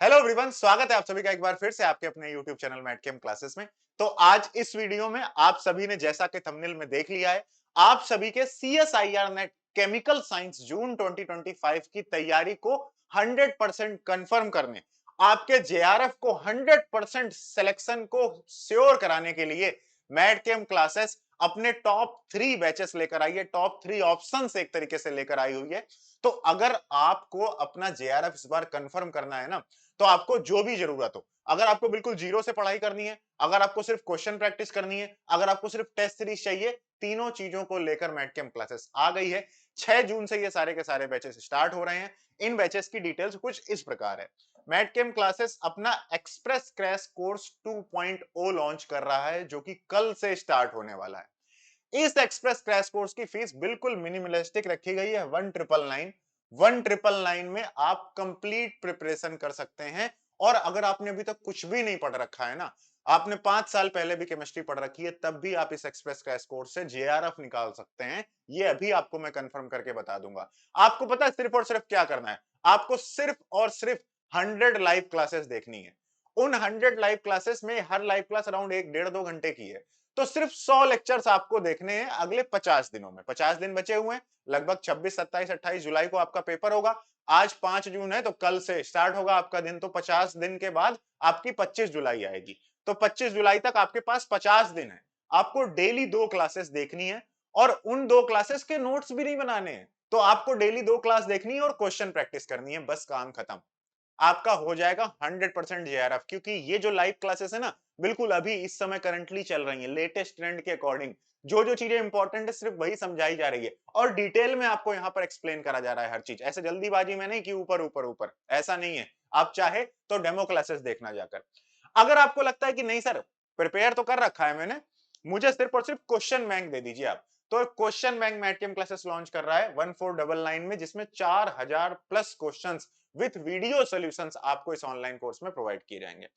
Hello everyone, स्वागत है आप सभी का एक बार फिर से आपके अपने YouTube चैनल मैथकेम क्लासेस में। तो आज इस वीडियो में आप सभी ने जैसा कि थंबनेल में देख लिया है, आप सभी के CSIR नेट केमिकल साइंस जून 2025 की तैयारी को 100% कंफर्म करने, आपके JRF को 100% सिलेक्शन को श्योर कराने के लिए मैथकेम क्लासेस अपने टॉप 3 बैचेस लेकर आई है, टॉप 3 ऑप्शंस एक तरीके से लेकर आई हुई है। तो अगर आपको अपना JRF इस बार कंफर्म करना है ना, तो आपको जो भी जरूरत हो, अगर आपको बिल्कुल जीरो से पढ़ाई करनी है, अगर आपको सिर्फ क्वेश्चन प्रैक्टिस करनी है, अगर आपको सिर्फ टेस्ट सीरीज चाहिए, तीनों चीजों को लेकर मैथकेम क्लासेस आ गई है। 6 जून से ये सारे के सारे बैचेस स्टार्ट हो रहे हैं। इन बैचेस की डिटेल्स कुछ इस प्रकार है। मैथकेम क्लासेस अपना एक्सप्रेस क्रैश कोर्स 2.0 लॉन्च कर रहा है, जो कि कल से स्टार्ट होने वाला है। इस एक्सप्रेस क्रैश कोर्स की फीस बिल्कुल मिनिमलिस्टिक रखी गई है, 1999 में आप कंप्लीट प्रिपरेशन कर सकते हैं। और अगर आपने अभी तक कुछ भी नहीं पढ़ रखा है ना, आपने 5 साल पहले भी केमिस्ट्री पढ़ रखी है, तब भी आप इस एक्सप्रेस क्रैश कोर्स से JRF निकाल सकते हैं। ये अभी आपको मैं कंफर्म करके बता दूंगा। आपको पता है सिर्फ और सिर्फ क्या करना है? आपको सिर्फ और सिर्फ 100 लाइव क्लासेस देखनी है। उन 100 लाइव क्लासेस में हर लाइव क्लास अराउंड 1 डेढ़ 2 घंटे की है। तो सिर्फ 100 लेक्चर्स आपको देखने हैं अगले 50 दिनों में। 50 दिन बचे हुए हैं, लगभग 26, 27, 28 जुलाई को आपका पेपर होगा। आज 5 जून है, तो कल से स्टार्ट होगा आपका दिन। तो 50 दिन के बाद आपकी 25 जुलाई आएगी। तो 25 जुलाई तक आपके पास 50 दिन है। आपको डेली 2 क्लासेस देखनी है और उन 2 क्लासेस के नोट्स भी नहीं बनाने हैं। तो आपको डेली 2 क्लास देखनी है और क्वेश्चन प्रैक्टिस करनी है, बस काम खत्म। आपका हो जाएगा 100% JRF, क्योंकि ये जो लाइव क्लासेस है ना, बिल्कुल अभी इस समय करंटली चल रही है, लेटेस्ट ट्रेंड के अकॉर्डिंग जो जो चीजें इंपॉर्टेंट है सिर्फ वही समझाई जा रही है और डिटेल में आपको यहाँ पर एक्सप्लेन करा जा रहा है हर चीज। ऐसे जल्दीबाजी में नहीं कि ऊपर ऊपर ऊपर, ऐसा नहीं है। आप चाहे तो डेमो क्लासेस देखना जाकर। अगर आपको लगता है कि नहीं सर, प्रिपेयर तो कर रखा है मैंने, मुझे सिर्फ और सिर्फ क्वेश्चन बैंक दे दीजिए आप, तो क्वेश्चन बैंक मैथकेम क्लासेस लॉन्च कर रहा है 1499 में, जिसमें 4000 plus questions with video solutions आपको इस ऑनलाइन कोर्स में प्रोवाइड किए जाएंगे।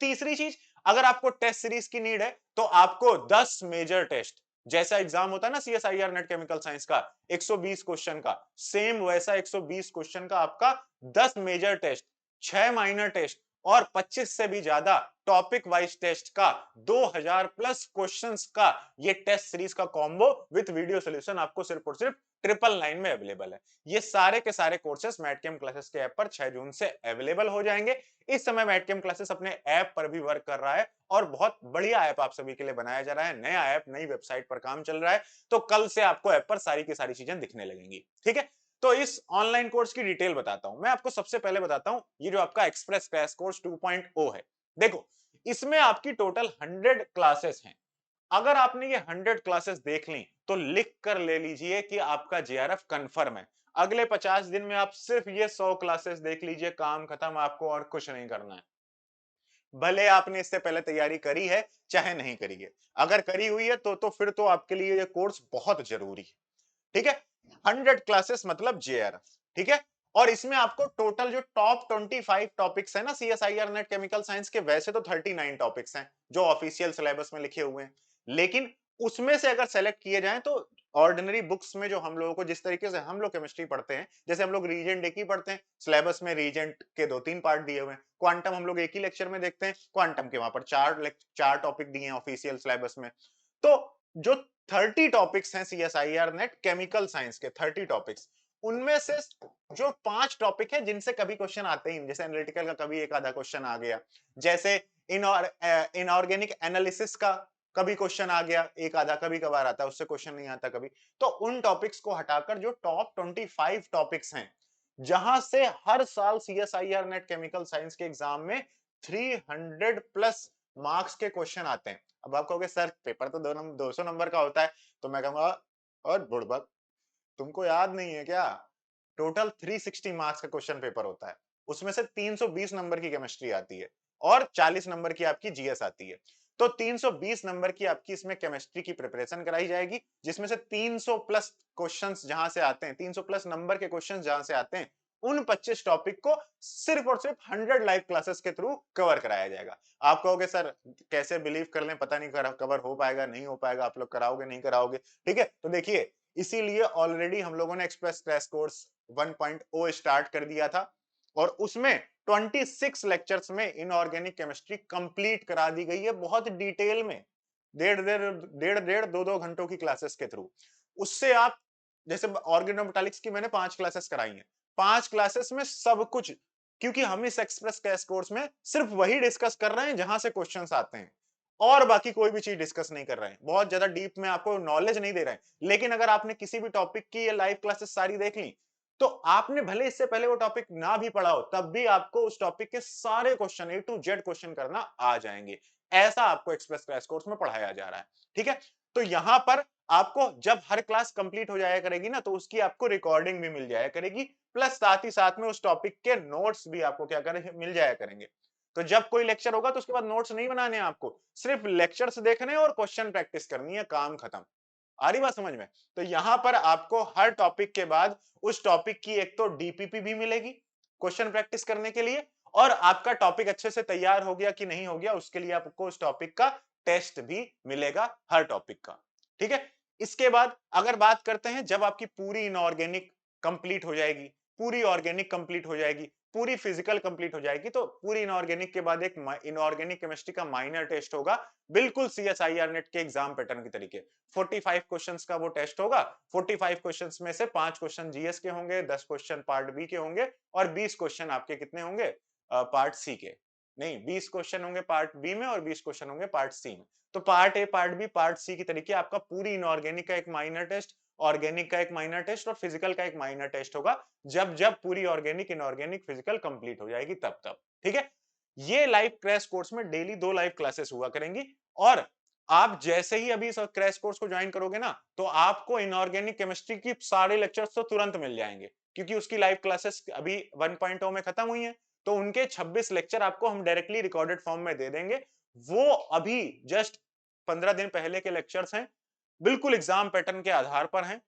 तीसरी चीज, अगर आपको टेस्ट सीरीज की नीड है, तो आपको 10 मेजर टेस्ट, जैसा एग्जाम होता है ना CSIR नेट केमिकल साइंस का 120 क्वेश्चन का, सेम वैसा 120 क्वेश्चन का आपका 10 मेजर टेस्ट, 6 माइनर टेस्ट और 25 से भी ज्यादा टॉपिक वाइज टेस्ट का 2000 प्लस क्वेश्चंस का ये टेस्ट सीरीज का कॉम्बो विथ वीडियो सॉल्यूशन आपको सिर्फ और सिर्फ 999 में अवेलेबल है। ये सारे के सारे कोर्सेस मैथकेम क्लासेस के ऐप पर 6 जून से अवेलेबल हो जाएंगे। इस समय मैथकेम क्लासेस अपने ऐप पर भी वर्क कर रहा है और बहुत बढ़िया ऐप आप सभी के लिए बनाया जा रहा है। नया ऐप, नई वेबसाइट पर काम चल रहा है। तो कल से आपको ऐप पर सारी की सारी चीजें दिखने लगेंगी। ठीक है, तो इस ऑनलाइन कोर्स की डिटेल बताता हूं। मैं आपको सबसे पहले बताता हूं, ये जो आपका एक्सप्रेस क्रैश कोर्स 2.0 है, देखो इसमें आपकी टोटल 100 क्लासेस हैं। अगर आपने ये 100 क्लासेस देख ली, तो लिख कर ले लीजिए कि आपका JRF कंफर्म है। अगले 50 दिन में आप सिर्फ ये 100 क्लासेस देख लीजिए, काम खत्म, आपको और कुछ नहीं करना है। भले आपने इससे पहले तैयारी करी है, चाहे नहीं करी है। अगर करी हुई है तो फिर तो आपके लिए ये कोर्स बहुत जरूरी है। ठीक है, 100 क्लासेस मतलब JRF। ठीक है, और इसमें आपको टोटल जो टॉप 25 टॉपिक्स है ना CSIR नेट केमिकल साइंस के, वैसे तो 39 टॉपिक्स हैं जो ऑफिशियल सिलेबस में लिखे हुए हैं, लेकिन उसमें से अगर सेलेक्ट किए जाएं तो ऑर्डिनरी बुक्स में जो हम लोगों को, जिस तरीके से हम लोग केमिस्ट्री पढ़ते हैं, जैसे हम लोग रीजेंट एक ही पढ़ते हैं, सिलेबस में रीजेंट के 2-3 पार्ट दिए हुए हैं। क्वांटम हम लोग एक ही लेक्चर में देखते हैं, क्वांटम के वहां पर चार टॉपिक दिए हैं ऑफिशियल सिलेबस में। तो जो 30 टॉपिक्स हैं CSIR नेट केमिकल साइंस के, 30 टॉपिक्स, उनमें से जो 5 टॉपिक है जिनसे कभी क्वेश्चन आते ही, जैसे एनालिटिकल का कभी एक आधा क्वेश्चन आ गया, जैसे इनऑर्गेनिक एनालिसिस का कभी क्वेश्चन आ गया, एक आधा कभी कभार आता है, उससे क्वेश्चन नहीं आता कभी। तो उन टॉपिक्स को हटाकर जो टॉप 25 टॉपिक्स हैं, जहां से हर साल CSIR नेट केमिकल साइंस के एग्जाम में 300 प्लस मार्क्स के क्वेश्चन आते हैं। अब आप कहोगे सर पेपर तो 200 नंबर का होता है, तो मैं कहूंगा और बुड़बक, तुमको याद नहीं है क्या? टोटल 360 मार्क्स का क्वेश्चन पेपर होता है। उसमें से 320 नंबर की केमिस्ट्री आती है और 40 नंबर की आपकी GS आती है। तो 320 नंबर की आपकी इसमें केमिस्ट्री की प्रिपरेशन कराई जाएगी, जिसमें से 300 प्लस क्वेश्चंस जहां से आते हैं, 300 प्लस नंबर के क्वेश्चंस जहां से आते हैं, उन 25 टॉपिक को सिर्फ और सिर्फ 100 लाइव क्लासेस के थ्रू कवर कराया जाएगा। आप कहोगे सर कैसे बिलीव कर लें, पता नहीं कवर हो पाएगा नहीं हो पाएगा, आप लोग कराओगे नहीं कराओगे। ठीक है, तो देखिए इसीलिए ऑलरेडी हम लोगों ने एक्सप्रेस क्रैश कोर्स 1.0 स्टार्ट कर दिया था और उसमें 26 लेक्चर्स में इनऑर्गेनिक केमिस्ट्री कंप्लीट करा दी गई है, बहुत डिटेल में, डेढ़ दो दो घंटों की क्लासेस के थ्रू। उससे आप, जैसे ऑर्गेनोमेटालिक्स की मैंने 5 क्लासेस कराई हैं, 5 क्लासेस में सब कुछ, क्योंकि हम इस एक्सप्रेस क्रैश कोर्स में सिर्फ वही डिस्कस कर रहे हैं जहां से क्वेश्चंस आते हैं, और बाकी कोई भी चीज डिस्कस नहीं कर रहे हैं, बहुत ज्यादा डीप में आपको नॉलेज नहीं दे रहे हैं। लेकिन अगर आपने किसी भी टॉपिक की ये लाइव क्लासेस सारी देख ली, तो आपने भले इससे पहले वो टॉपिक ना भी पढ़ा हो, तब भी आपको उस टॉपिक के सारे question, A to Z question करना आ जाएंगे। ऐसा आपको एक्सप्रेस क्रैश कोर्स में पढ़ाया जा रहा है। ठीक है, तो यहां पर आपको जब हर क्लास कंप्लीट हो जाया करेगी ना, तो उसकी आपको रिकॉर्डिंग भी मिल जाया करेगी, प्लस साथ ही साथ में उस टॉपिक के नोट्स भी आपको क्या करें, मिल जाया करेंगे। तो जब कोई लेक्चर होगा तो उसके बाद नोट्स नहीं बनाने हैं आपको, सिर्फ लेक्चर्स देखने और क्वेश्चन प्रैक्टिस करनी है, काम खत्म। आ रही बात समझ में? तो यहां पर आपको हर टॉपिक के बाद उस टॉपिक की एक तो डीपीपी भी मिलेगी क्वेश्चन प्रैक्टिस करने के लिए, और आपका टॉपिक अच्छे से तैयार हो गया कि नहीं हो गया उसके लिए आपको उस टॉपिक का टेस्ट भी मिलेगा, हर टॉपिक का। ठीक है, इसके बाद अगर बात करते हैं, जब आपकी पूरी इनऑर्गेनिक कंप्लीट हो जाएगी, पूरी ऑर्गेनिक कंप्लीट हो जाएगी, पूरी फिजिकल कंप्लीट हो जाएगी, तो पूरी इनऑर्गेनिक के बाद एक इनऑर्गेनिक केमिस्ट्री का माइनर टेस्ट होगा, बिल्कुल सीएसआईआर नेट के एग्जाम पैटर्न की तरीके। 45 क्वेश्चंस का वो टेस्ट होगा। 45 क्वेश्चंस में से 5 क्वेश्चन जीएस के होंगे, 10 क्वेश्चन पार्ट बी के होंगे, और 20 क्वेश्चन आपके कितने होंगे, पार्ट सी के। नहीं, 20 क्वेश्चन होंगे पार्ट बी में और 20 क्वेश्चन होंगे पार्ट सी में। तो part A, part B, part C की तरीके आपका पूरी इनऑर्गेनिक का एक माइनर टेस्ट, ऑर्गेनिक का एक माइनर टेस्ट और फिजिकल का एक माइनर टेस्ट होगा, जब जब पूरी ऑर्गेनिक, इनऑर्गेनिक, फिजिकल कंप्लीट हो जाएगी तब तब। ठीक है, ये लाइव क्रैश कोर्स में डेली 2 लाइव क्लासेस हुआ करेंगी, और आप जैसे ही अभी इस क्रैश कोर्स को ज्वाइन करोगे ना, तो आपको इनऑर्गेनिक केमिस्ट्री की सारे लेक्चर्स तो तुरंत मिल जाएंगे, क्योंकि उसकी लाइव क्लासेस अभी 1.0 में खत्म हुई हैं। तो उनके 26 लेक्चर आपको हम डायरेक्टली रिकॉर्डेड फॉर्म में दे देंगे। वो अभी जस्ट 15 दिन पहले के लेक्चर्स हैं, बिल्कुल एग्जाम पैटर्न के आधार पर हैं।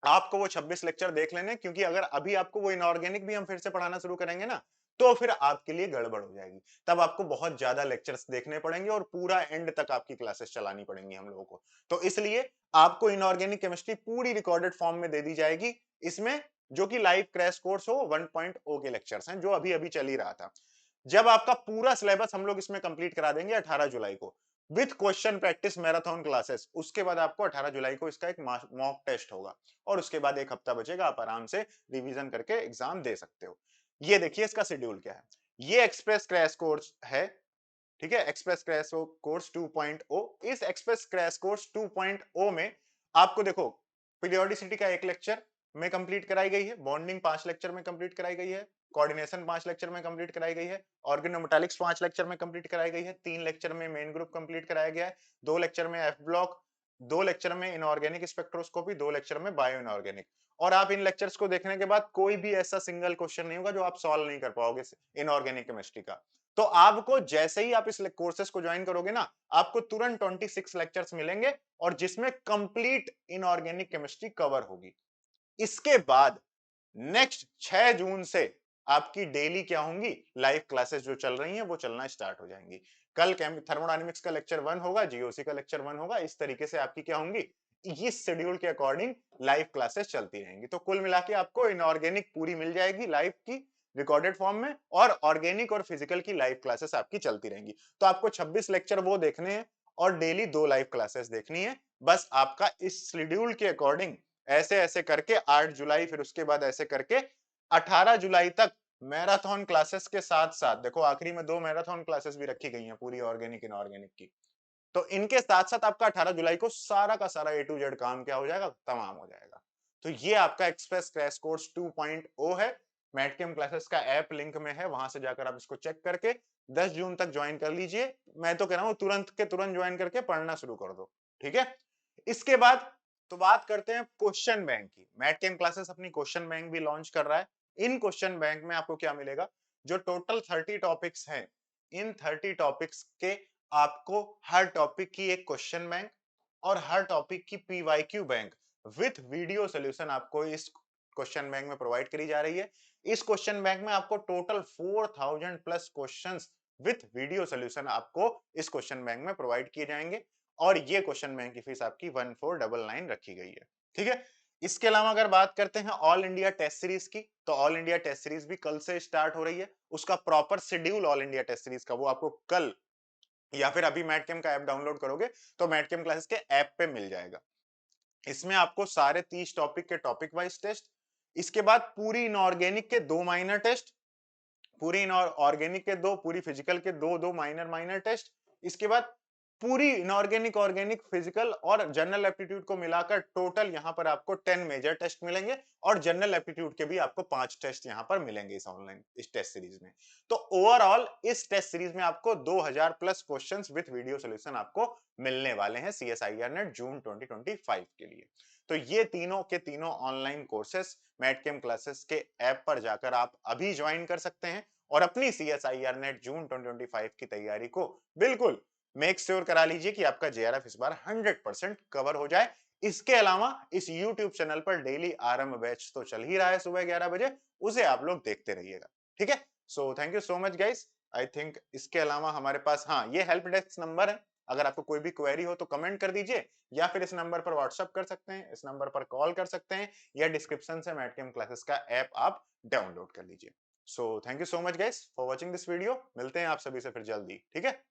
आपको वो 26 लेक्चर देख लेने, क्योंकि अगर अभी आपको वो इनऑर्गेनिक भी हम फिर से पढ़ाना शुरू करेंगे ना, तो फिर आपके लिए गड़बड़ हो जाएगी। तब आपको बहुत ज्यादा लेक्चर्स देखने पड़ेंगे और पूरा एंड तक आपकी क्लासेस चलानी पड़ेंगी हम लोगों को। तो इसलिए आपको इनऑर्गेनिक केमिस्ट्री पूरी रिकॉर्डेड फॉर्म में दे दी जाएगी, इसमें जो कि लाइव क्रैश कोर्स हो 1.0 के लेक्चर्स हैं, जो अभी अभी चल ही रहा था। जब आपका पूरा सिलेबस हम लोग इसमें कंप्लीट करा देंगे 18 जुलाई को, with question practice marathon classes, उसके बाद आपको 18 जुलाई को इसका एक मॉक टेस्ट होगा, और उसके बाद एक हफ्ता बचेगा, आप आराम से रिवीजन करके एग्जाम दे सकते हो। ये देखिए इसका शेड्यूल क्या है। ये एक्सप्रेस क्रैश कोर्स है, ठीक है, एक्सप्रेस क्रैश कोर्स 2.0। इस एक्सप्रेस क्रैश कोर्स 2.0 में आपको देखो, पीरियोडिसिटी का एक लेक्चर में कंप्लीट कराई गई है, बॉन्डिंग 5 लेक्चर में कंप्लीट कराई गई है, कोऑर्डिनेशन 5 लेक्चर में कंप्लीट कराई गई है, ऑर्गेनोमेटालिक्स 5 लेक्चर में कंप्लीट कराई गई है, 3 लेक्चर में मेन ग्रुप कंप्लीट कराया गया है, 2 लेक्चर में एफ ब्लॉक, 2 लेक्चर में इनऑर्गेनिक स्पेक्ट्रोस्कोपी, 2 लेक्चर में बायो इनऑर्गेनिक। और आप इन लेक्चर्स को देखने के बाद कोई भी ऐसा सिंगल क्वेश्चन नहीं होगा जो आप सॉल्व नहीं कर पाओगे इनऑर्गेनिक केमिस्ट्री का। तो आपको जैसे ही आप इस कोर्सेस को ज्वाइन करोगे ना, आपको तुरंत 26 लेक्चर्स मिलेंगे, और जिसमें कंप्लीट इनऑर्गेनिक केमिस्ट्री कवर होगी। इसके बाद नेक्स्ट 6 जून से आपकी डेली क्या होंगी, लाइव क्लासेस जो चल रही हैं वो चलना स्टार्ट हो जाएंगी। कल थर्मोडायनेमिक्स का लेक्चर 1 होगा, जीओसी का लेक्चर 1 होगा, इस तरीके से आपकी क्या होंगी, इस शेड्यूल के अकॉर्डिंग लाइव क्लासेस चलती रहेंगी। तो कुल मिला के आपको इनऑर्गेनिक पूरी मिल जाएगी लाइव की रिकॉर्डेड फॉर्म में, और ऑर्गेनिक और फिजिकल की लाइव क्लासेस आपकी चलती रहेंगी। तो आपको 26 लेक्चर वो देखने हैं, और डेली 2 लाइव क्लासेस देखनी है। बस आपका इस शेड्यूल के अकॉर्डिंग ऐसे ऐसे करके 8 जुलाई, फिर उसके बाद ऐसे करके 18 जुलाई तक मैराथन क्लासेस के साथ साथ, देखो आखिरी में 2 मैराथन क्लासेस भी रखी गई हैं पूरी ऑर्गेनिक इनऑर्गेनिक की। तो इनके साथ साथ आपका 18 जुलाई को सारा का सारा ए टू जेड काम क्या हो जाएगा, तमाम हो जाएगा। तो ये आपका एक्सप्रेस क्रैश कोर्स 2.0 है। मैटकेम क्लासेस का ऐप लिंक में है, वहां से जाकर आप इसको चेक करके 10 जून तक ज्वाइन कर लीजिए। मैं तो कह रहा हूं तुरंत के तुरंत ज्वाइन करके पढ़ना शुरू कर दो। ठीक है, इसके बाद तो बात करते हैं क्वेश्चन बैंक की। मैटकेम क्लासेस अपनी क्वेश्चन बैंक भी लॉन्च कर रहा है। इन क्वेश्चन बैंक में आपको क्या मिलेगा, जो टोटल 30 टॉपिक्स हैं, इन 30 टॉपिक्स के आपको हर टॉपिक की एक क्वेश्चन बैंक और हर टॉपिक की PYQ bank with video solution आपको इस क्वेश्चन बैंक में प्रोवाइड करी जा रही है। इस क्वेश्चन बैंक में आपको total 4000 plus questions with video solution आपको इस क्वेश्चन बैंक में प्रोवाइड किए जाएंगे, और ये क्वेश्चन बैंक की फीस आपकी 1499 रखी गई है। ठीक है, इसके अलावा अगर बात करते हैं ऑल इंडिया टेस्ट सीरीज की, तो ऑल इंडिया टेस्ट सीरीज भी कल से स्टार्ट हो रही है। उसका proper schedule all India test series का वो आपको कल या फिर अभी मैटकेम का ऐप डाउनलोड करोगे तो मैटकेम क्लासेस के ऐप पे मिल जाएगा। इसमें आपको सारे 30 टॉपिक के टॉपिक वाइज टेस्ट, इसके बाद पूरी इनऑर्गेनिक के 2 माइनर टेस्ट, पूरी ऑर्गेनिक के दो, पूरी फिजिकल के दो दो माइनर माइनर टेस्ट, इसके बाद पूरी इनऑर्गेनिक ऑर्गेनिक फिजिकल और जनरल एप्टीट्यूड को मिलाकर टोटल यहां पर आपको 10 मेजर टेस्ट मिलेंगे और जनरल एप्टीट्यूड के भी आपको 5 टेस्ट यहां पर मिलेंगे इस ऑनलाइन इस टेस्ट सीरीज में। तो ओवरऑल इस टेस्ट सीरीज में आपको 2000 plus questions with video solution आपको मिलने वाले हैं सीएसआईआर नेट जून 2025 के लिए। तो ये तीनों के तीनों ऑनलाइन कोर्सेस मैटकेम क्लासेस के ऐप पर जाकर आप अभी ज्वाइन कर सकते हैं और अपनी सीएसआईआर नेट जून 2025 की तैयारी को बिल्कुल मेक श्योर करा लीजिए कि आपका जेआरएफ इस बार 100% कवर हो जाए। इसके अलावा इस यूट्यूब चैनल पर डेली आरएम बैच तो चल ही रहा है सुबह 11 बजे, उसे आप लोग देखते रहिएगा। ठीक है, so thank you so much guys. I think इसके अलावा हमारे पास हाँ ये हेल्प डेस्क नंबर है, अगर आपको कोई भी क्वेरी हो तो कमेंट कर दीजिए या फिर इस नंबर पर व्हाट्सएप कर सकते हैं, इस नंबर पर कॉल कर सकते हैं या डिस्क्रिप्शन से मैटकेम क्लासेस का ऐप आप डाउनलोड कर लीजिए। So thank you so much guys for watching this video, मिलते हैं आप सभी से फिर जल्दी। ठीक है।